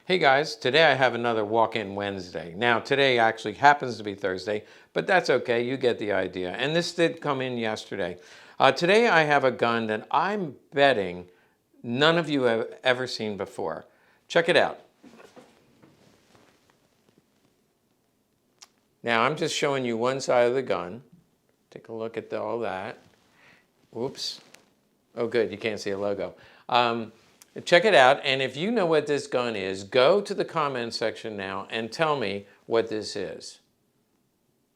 Hey guys, today I have another Walk-In Wednesday. Now today actually happens to be Thursday, but that's okay, you get the idea. And this did come in yesterday. Today I have a gun that I'm betting none of you have ever seen before. Check it out. Now I'm just showing you one side of the gun. Take a look at all that. Oops. Oh good, you can't see a logo. Check it out, and if you know what this gun is, go to the comment section now and tell me what this is.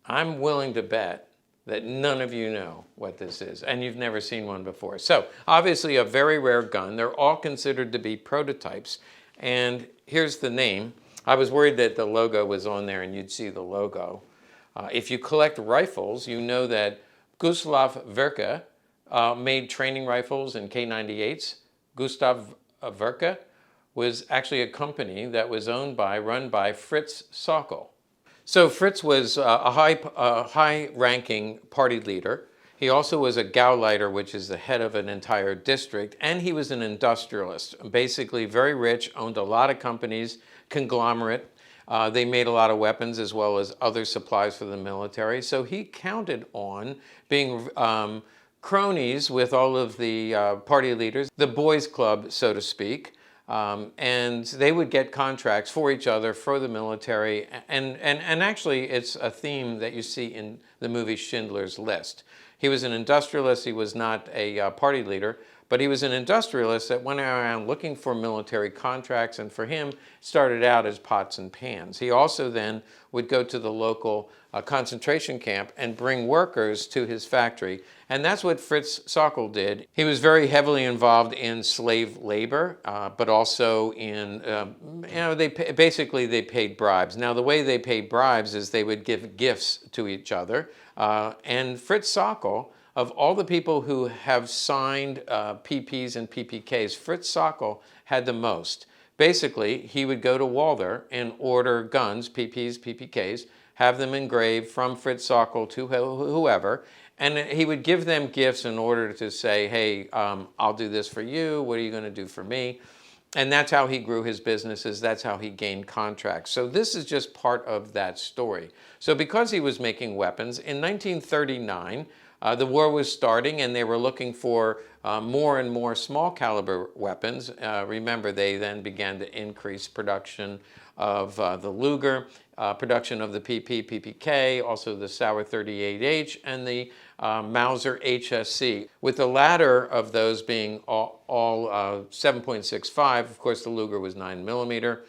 I'm willing to bet that none of you know what this is, and you've never seen one before. So, obviously a very rare gun. They're all considered to be prototypes, and here's the name. I was worried that the logo was on there and you'd see the logo. If you collect rifles, you know that Gustav Verke made training rifles and K98s. Gustav Verke was actually a company that was run by Fritz Sauckel. So Fritz was a high-ranking party leader. He also was a Gauleiter, which is the head of an entire district, and he was an industrialist, basically very rich, owned a lot of companies, conglomerate. They made a lot of weapons as well as other supplies for the military. So he counted on being cronies with all of the party leaders, the boys club, so to speak, and they would get contracts for each other, for the military, and actually it's a theme that you see in the movie Schindler's List. He was an industrialist, he was not a party leader, but he was an industrialist that went around looking for military contracts, and for him, started out as pots and pans. He also then would go to the local concentration camp and bring workers to his factory, and that's what Fritz Sauckel did. He was very heavily involved in slave labor, but also in, basically they paid bribes. Now the way they paid bribes is they would give gifts to each other, and Fritz Sauckel, of all the people who have signed PPs and PPKs, Fritz Sauckel had the most. Basically, he would go to Walther and order guns, PPs, PPKs, have them engraved from Fritz Sauckel to whoever, and he would give them gifts in order to say, hey, I'll do this for you, what are you going to do for me? And that's how he grew his businesses, that's how he gained contracts. So this is just part of that story. So because he was making weapons, in 1939, the war was starting and they were looking for more and more small caliber weapons. Remember, they then began to increase production of the Luger, production of the PP, PPK, also the Sauer 38H, and the Mauser HSC, with the latter of those being all 7.65. Of course, the Luger was 9mm,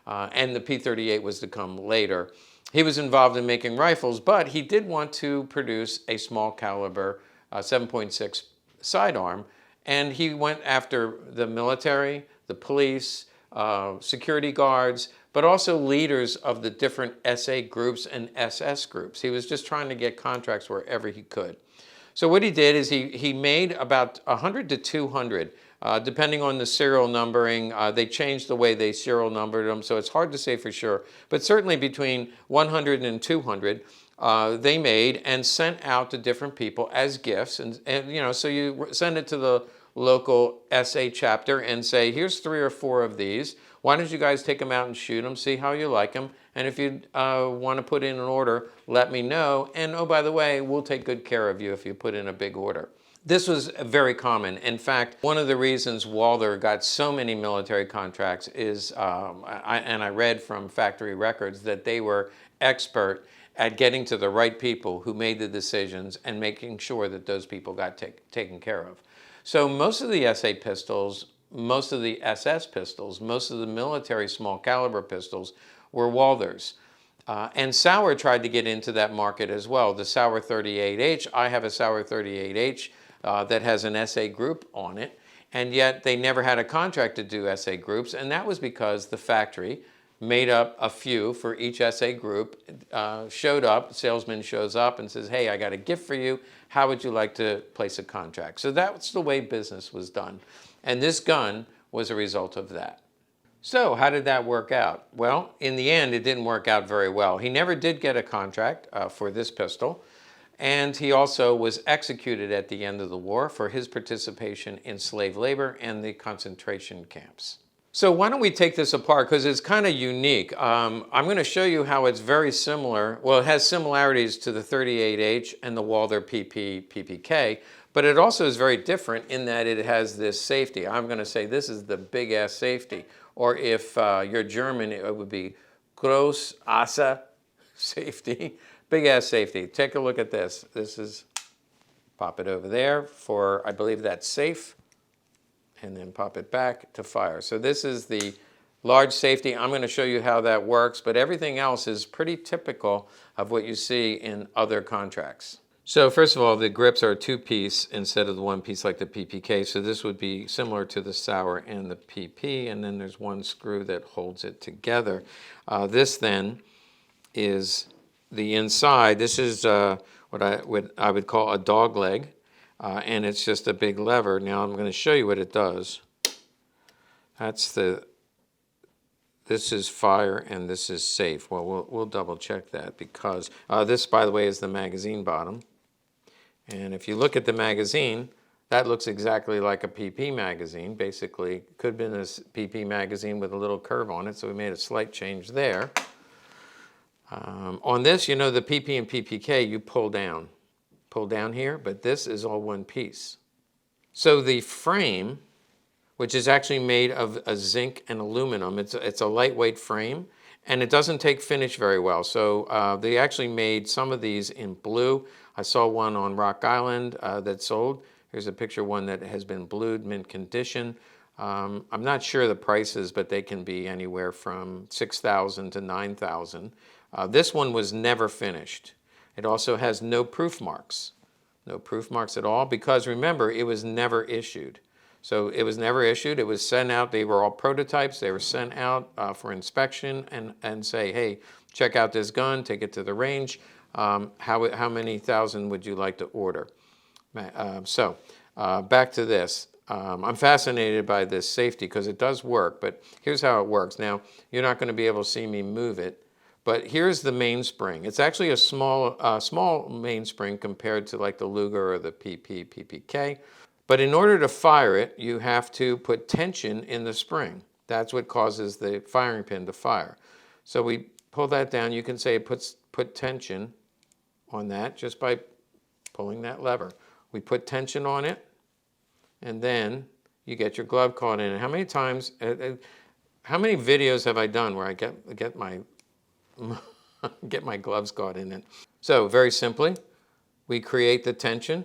and the P38 was to come later. He was involved in making rifles, but he did want to produce a small caliber 7.6 sidearm, and he went after the military, the police, security guards, but also leaders of the different SA groups and SS groups. He was just trying to get contracts wherever he could. So what he did is he made about 100 to 200, depending on the serial numbering. They changed the way they serial numbered them, so it's hard to say for sure. But certainly between 100 and 200, they made and sent out to different people as gifts. And so you send it to the local SA chapter and say, here's 3 or 4 of these. Why don't you guys take them out and shoot them, see how you like them, and if you want to put in an order, let me know. And oh, by the way, we'll take good care of you if you put in a big order. This was very common. In fact, one of the reasons Walther got so many military contracts is, I read from factory records, that they were expert at getting to the right people who made the decisions and making sure that those people got taken care of. So most of the SA pistols, most of the SS pistols, most of the military small caliber pistols were Walthers. And Sauer tried to get into that market as well. The Sauer 38H, I have a Sauer 38H that has an SA group on it, and yet they never had a contract to do SA groups, and that was because the factory made up a few for each SA group, showed up, salesman shows up and says, hey, I got a gift for you, how would you like to place a contract? So that's the way business was done. And this gun was a result of that. So how did that work out? Well, in the end, it didn't work out very well. He never did get a contract for this pistol, and he also was executed at the end of the war for his participation in slave labor and the concentration camps. So why don't we take this apart because it's kind of unique. I'm going to show you how it's very similar. Well, it has similarities to the 38H and the Walther PPK, but it also is very different in that it has this safety. I'm going to say this is the big ass safety, or if you're German, it would be groß Asse safety, big ass safety. Take a look at this. This is, pop it over there for, I believe that's safe, and then pop it back to fire. So this is the large safety. I'm going to show you how that works, but everything else is pretty typical of what you see in other contracts. So first of all, the grips are a two-piece instead of the one piece like the PPK. So this would be similar to the Sauer and the PP, and then there's one screw that holds it together. This then is the inside. This is what I would call a dog leg. And it's just a big lever. Now I'm going to show you what it does. This is fire and this is safe. Well, we'll double check that because this, by the way, is the magazine bottom. And if you look at the magazine, that looks exactly like a PP magazine. Basically, could have been a PP magazine with a little curve on it, so we made a slight change there. On this, you know, the PP and PPK, you pull down here, but this is all one piece. So the frame, which is actually made of a zinc and aluminum, it's a lightweight frame, and it doesn't take finish very well. So they actually made some of these in blue. I saw one on Rock Island that sold. Here's a picture of one that has been blued, mint condition. I'm not sure the prices, but they can be anywhere from $6,000 to $9,000. This one was never finished. It also has no proof marks. No proof marks at all because remember, it was never issued. So it was never issued. It was sent out. They were all prototypes. They were sent out for inspection and say, hey, check out this gun, take it to the range. How many thousand would you like to order? Back to this. I'm fascinated by this safety because it does work, but here's how it works. Now, you're not going to be able to see me move it. But here's the mainspring. It's actually a small mainspring compared to like the Luger or the PPK. But in order to fire it, you have to put tension in the spring. That's what causes the firing pin to fire. So we pull that down. You can say it put tension on that just by pulling that lever. We put tension on it, and then you get your glove caught in it. How many times, how many videos have I done where I get my gloves caught in it? So very simply, we create the tension,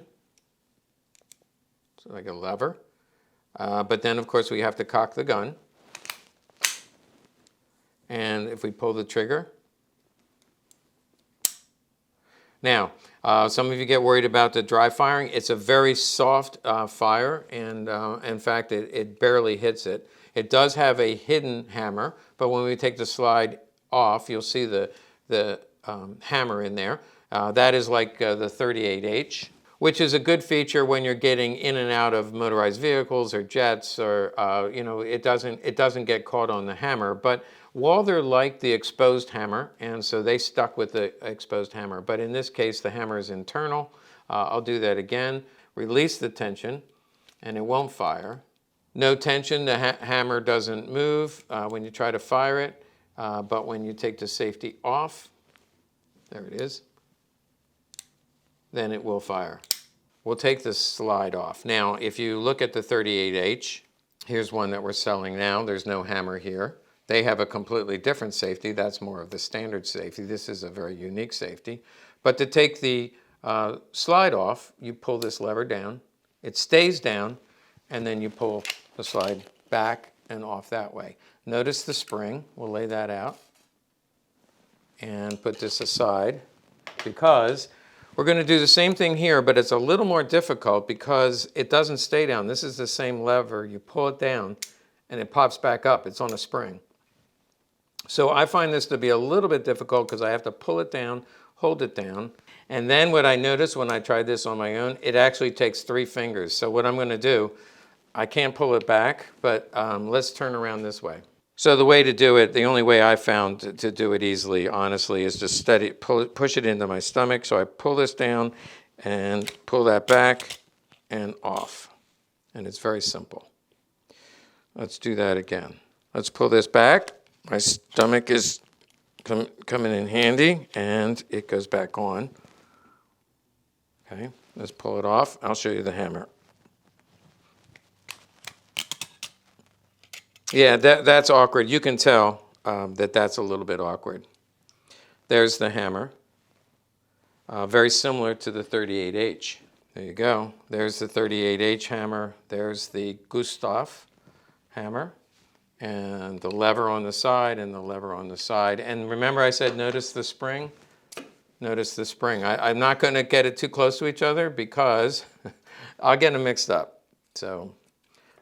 so like a lever, but then of course we have to cock the gun, and if we pull the trigger. Now, some of you get worried about the dry firing. It's a very soft fire, and in fact it barely hits it. It does have a hidden hammer, but when we take the slide off, you'll see the hammer in there. That is like the 38H, which is a good feature when you're getting in and out of motorized vehicles or jets, or you know, it doesn't get caught on the hammer. But Walther liked the exposed hammer, and so they stuck with the exposed hammer. But in this case, the hammer is internal. I'll do that again. Release the tension, and it won't fire. No tension, the hammer doesn't move when you try to fire it. But when you take the safety off, there it is, then it will fire. We'll take the slide off. Now, if you look at the 38H, here's one that we're selling now. There's no hammer here. They have a completely different safety. That's more of the standard safety. This is a very unique safety. But to take the slide off, you pull this lever down. It stays down, and then you pull the slide back and off that way. Notice the spring. We'll lay that out and put this aside because we're going to do the same thing here, but it's a little more difficult because it doesn't stay down. This is the same lever. You pull it down and it pops back up. It's on a spring. So I find this to be a little bit difficult because I have to pull it down, hold it down. And then what I noticed when I tried this on my own, it actually takes 3 fingers. So what I'm going to do, I can't pull it back, but let's turn around this way. So the way to do it, the only way I found to do it easily, honestly, is to push it into my stomach. So I pull this down and pull that back and off. And it's very simple. Let's do that again. Let's pull this back. My stomach is coming in handy, and it goes back on. Okay, let's pull it off. I'll show you the hammer. Yeah, that's awkward. You can tell that's a little bit awkward. There's the hammer. Very similar to the 38H. There you go. There's the 38H hammer. There's the Gustav hammer. And the lever on the side and the lever on the side. And remember I said notice the spring? Notice the spring. I'm not going to get it too close to each other because I'll get them mixed up. So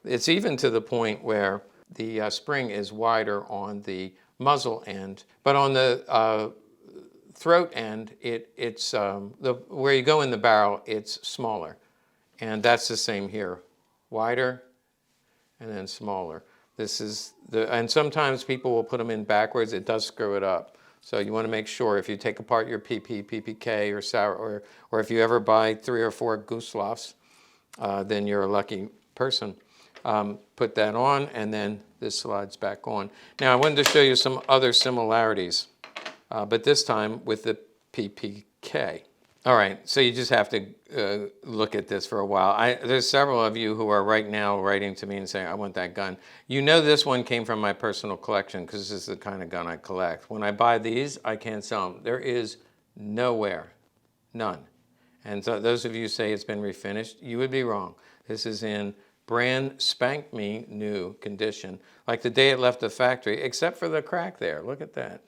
it's even to the point where the spring is wider on the muzzle end, but on the throat end, it's where you go in the barrel, it's smaller. And that's the same here. Wider and then smaller. This is and sometimes people will put them in backwards. It does screw it up. So you want to make sure if you take apart your PP, PPK, or sour, or if you ever buy 3 or 4 Guslavs, then you're a lucky person. Put that on, and then this slides back on. Now I wanted to show you some other similarities, but this time with the PPK. All right, so you just have to look at this for a while. There's several of you who are right now writing to me and saying, I want that gun. You know this one came from my personal collection because this is the kind of gun I collect. When I buy these, I can't sell them. There is nowhere, none. And so those of you who say it's been refinished, you would be wrong. This is in brand spank me new condition, like the day it left the factory, except for the crack there. Look at that.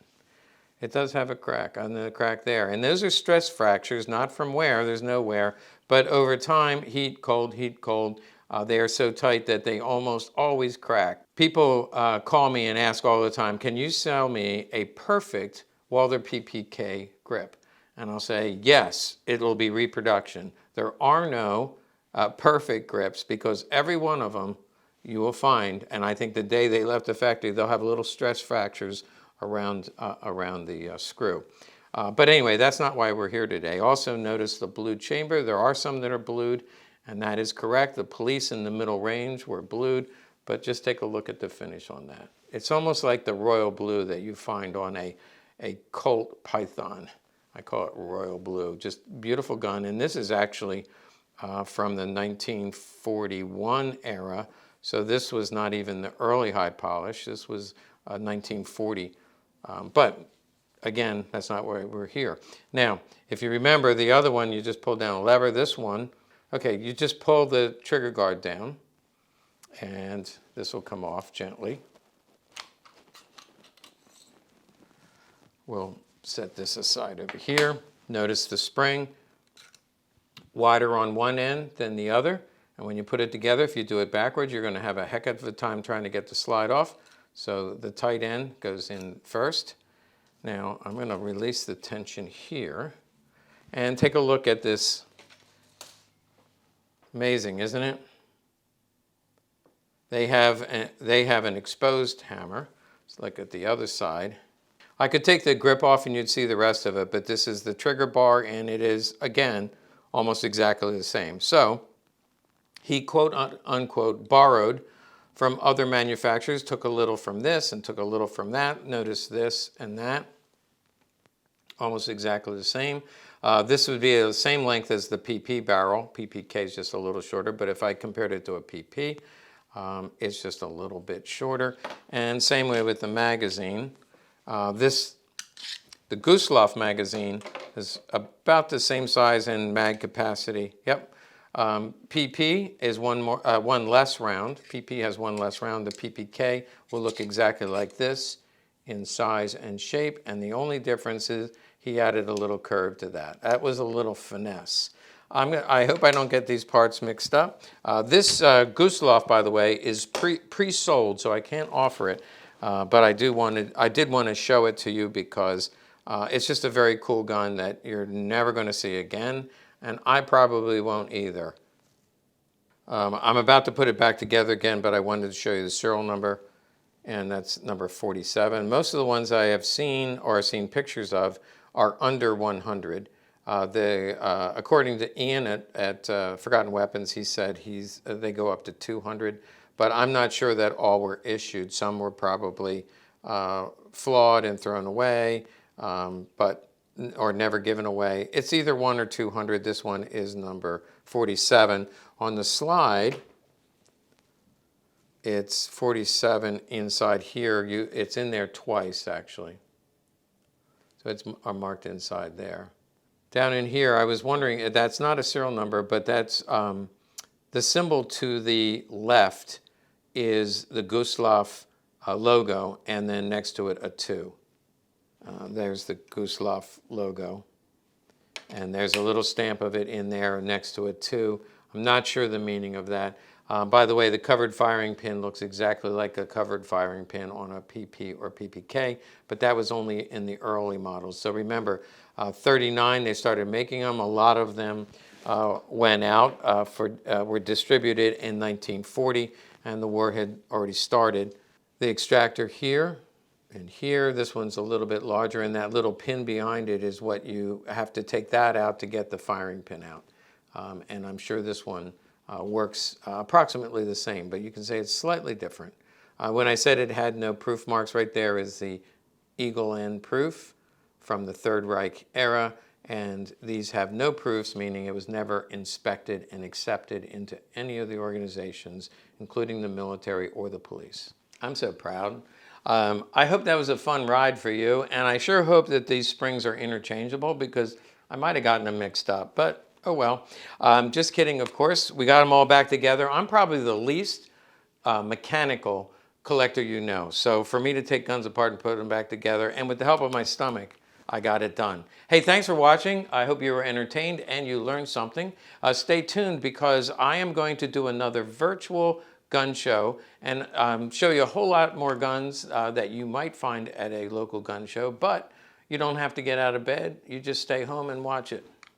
It does have a crack on the crack there. And those are stress fractures, not from wear, there's no wear, but over time, heat, cold, they are so tight that they almost always crack. People call me and ask all the time, can you sell me a perfect Walther PPK grip? And I'll say, yes, it'll be reproduction. There are no perfect grips because every one of them you will find, and I think the day they left the factory, they'll have little stress fractures around the screw. But anyway, that's not why we're here today. Also notice the blued chamber. There are some that are blued, and that is correct. The police in the middle range were blued, but just take a look at the finish on that. It's almost like the royal blue that you find on a Colt Python. I call it royal blue. Just beautiful gun, and this is actually from the 1941 era. So this was not even the early high polish. This was 1940. But again, that's not why we're here. Now, if you remember the other one, you just pull down a lever. This one, okay, you just pull the trigger guard down, and this will come off gently. We'll set this aside over here. Notice the spring, wider on one end than the other. And when you put it together, if you do it backwards, you're going to have a heck of a time trying to get the slide off. So the tight end goes in first. Now I'm going to release the tension here and take a look at this. Amazing, isn't it? They have an exposed hammer. Let's look at the other side. I could take the grip off and you'd see the rest of it, but this is the trigger bar, and it is, again, almost exactly the same. So he, quote unquote, borrowed from other manufacturers, took a little from this and took a little from that. Notice this and that, almost exactly the same. This would be the same length as the PP barrel. PPK is just a little shorter, but if I compared it to a PP, it's just a little bit shorter. And same way with the magazine. The Gustav magazine is about the same size and mag capacity. Yep. PP is one less round. PP has one less round. The PPK will look exactly like this in size and shape, and the only difference is he added a little curve to that. That was a little finesse. I hope I don't get these parts mixed up. This Gustav, by the way, is pre-sold, so I can't offer it, but I did want to show it to you because it's just a very cool gun that you're never going to see again. And I probably won't either. I'm about to put it back together again, but I wanted to show you the serial number, and that's number 47. Most of the ones I have seen or seen pictures of are under 100. According to Ian at Forgotten Weapons, he said they go up to 200, but I'm not sure that all were issued. Some were probably flawed and thrown away, or never given away. It's either 1 or 200. This one is number 47. On the slide, it's 47 inside here. It's in there twice, actually. So it's marked inside there. Down in here, I was wondering, that's not a serial number, but that's the symbol to the left is the Gustav logo, and then next to it a 2. There's the Gustav logo. And there's a little stamp of it in there next to it too. I'm not sure the meaning of that. By the way, the covered firing pin looks exactly like a covered firing pin on a PP or PPK, but that was only in the early models. So remember, 39, they started making them. A lot of them went out, were distributed in 1940, and the war had already started. The extractor here and here, this one's a little bit larger, and that little pin behind it is what you have to take that out to get the firing pin out. And I'm sure this one works approximately the same, but you can say it's slightly different. When I said it had no proof marks, right there is the Eagle End proof from the Third Reich era, and these have no proofs, meaning it was never inspected and accepted into any of the organizations, including the military or the police. I'm so proud. I hope that was a fun ride for you, and I sure hope that these springs are interchangeable, because I might have gotten them mixed up, but oh well. Just kidding, of course. We got them all back together. I'm probably the least mechanical collector you know. So for me to take guns apart and put them back together, and with the help of my stomach, I got it done. Hey, thanks for watching. I hope you were entertained and you learned something. Stay tuned, because I am going to do another virtual gun show and show you a whole lot more guns that you might find at a local gun show, but you don't have to get out of bed. You just stay home and watch it.